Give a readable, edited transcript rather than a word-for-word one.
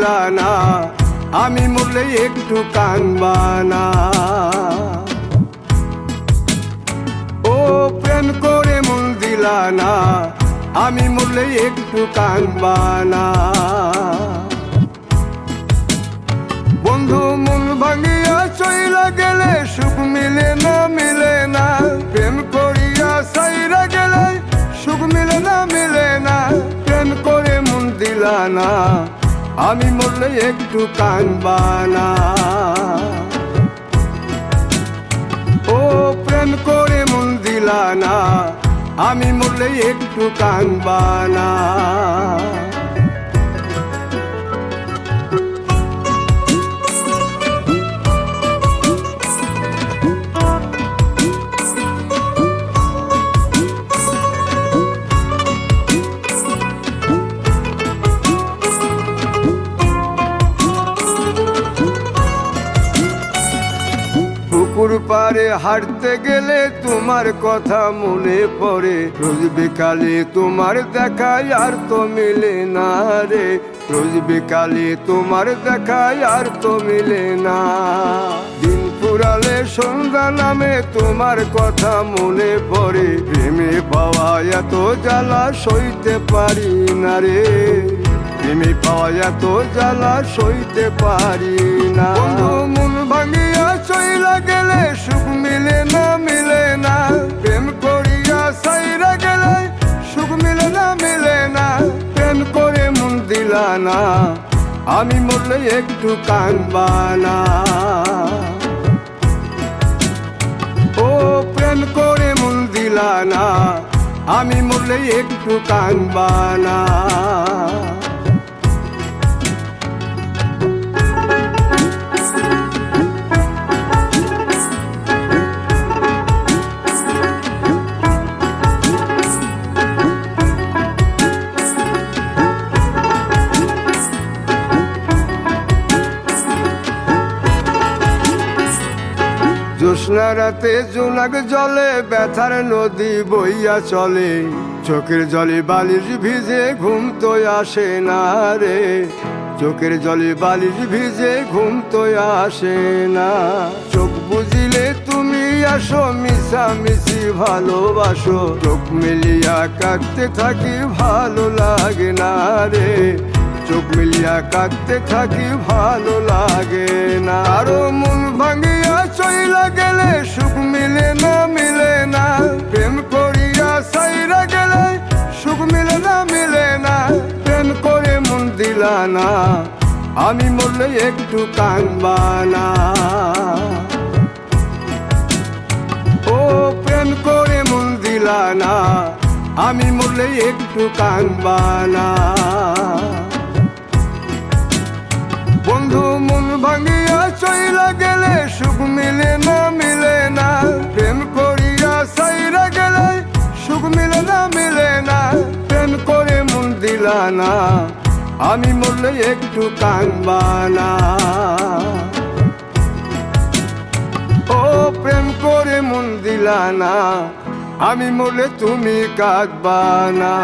দিলা না, আমি মরলে একটু কানবা না। ও প্রেম করে মন দিলা না, আমি মরলে একটু কানবা না। বন্ধু মন ভাঙিয়া চইলা গেলে সুখ মিলে না, মিলে না। প্রেম করিয়া সাইরা গেলে সুখ মিলে না, মিলে না। প্রেম করে মন দিলা না, আমি মরলে একটু কানবা না। ও প্রেম করে মন দিলা না, আমি মরলে একটু কানবা না। পুকুর পাড়ে হাঁটতে গেলে তোমার কথা মনে পড়ে, রোজ বিকালে তোমার দেখায় আর তো মিলে না রে। রোজ বিকালে তোমার দেখায় আর তো মিলে না। দিন ফুরালে সন্ধ্যা নামে তোমার কথা মনে পড়ে, প্রেমে পাওয়া এত জ্বালা সইতে পারি না রে। প্রেমে পাওয়া এত জ্বালা সইতে পারি না। মন ভাঙিয়া চইলা গেলে সুখ মিলে না, মিলে না। প্রেম করিয়া সাইরা গেলে সুখ মিলে না, মিলে না। প্রেম করে মন দিলা না, আমি মরলে একটু কানবা না। ও প্রেম করে মন দিলা না, আমি মরলে একটু কানবা না। জ্যোৎস্না রাতে জোনাক জলে ব্যথার নদী বইয়া চলে, চোখের জলে বালিশ ভিজে ঘুম তো আসে না রে। চোখের জলে বালিশ ভিজে ঘুম তো আসে না। চোখ বুঝিলে তুমি আসো, মিশামিশি ভালোবাসো। চোখ মিলিয়া কাঁদতে থাকি ভালো লাগে না রে। চোখ মিলিয়া কাঁদতে থাকি ভালো লাগে না। আরো মন ভাঙিয়া চইলা গেলে সুখ মিলে না, মিলে না। প্রেম করিয়া সাইরা গেলে সুখ মিলে না, মিলে না। প্রেম করে মন দিলা না, আমি মরলে একটু কানবা না। ও প্রেম করে মন দিলা না, আমি মরলে একটু কানবা না। বন্ধু মন ভাঙিয়া চইলা গেলে সুখ মিলে না, মিলে না। প্রেম করিয়া সাইরা গেলে সুখ মিলে না, মিলে না। প্রেম করে মন দিলা না, আমি মরলে একটু কানবা না। ও প্রেম করে মন দিলা না, আমি মরলে তুমি কাঁদবা না।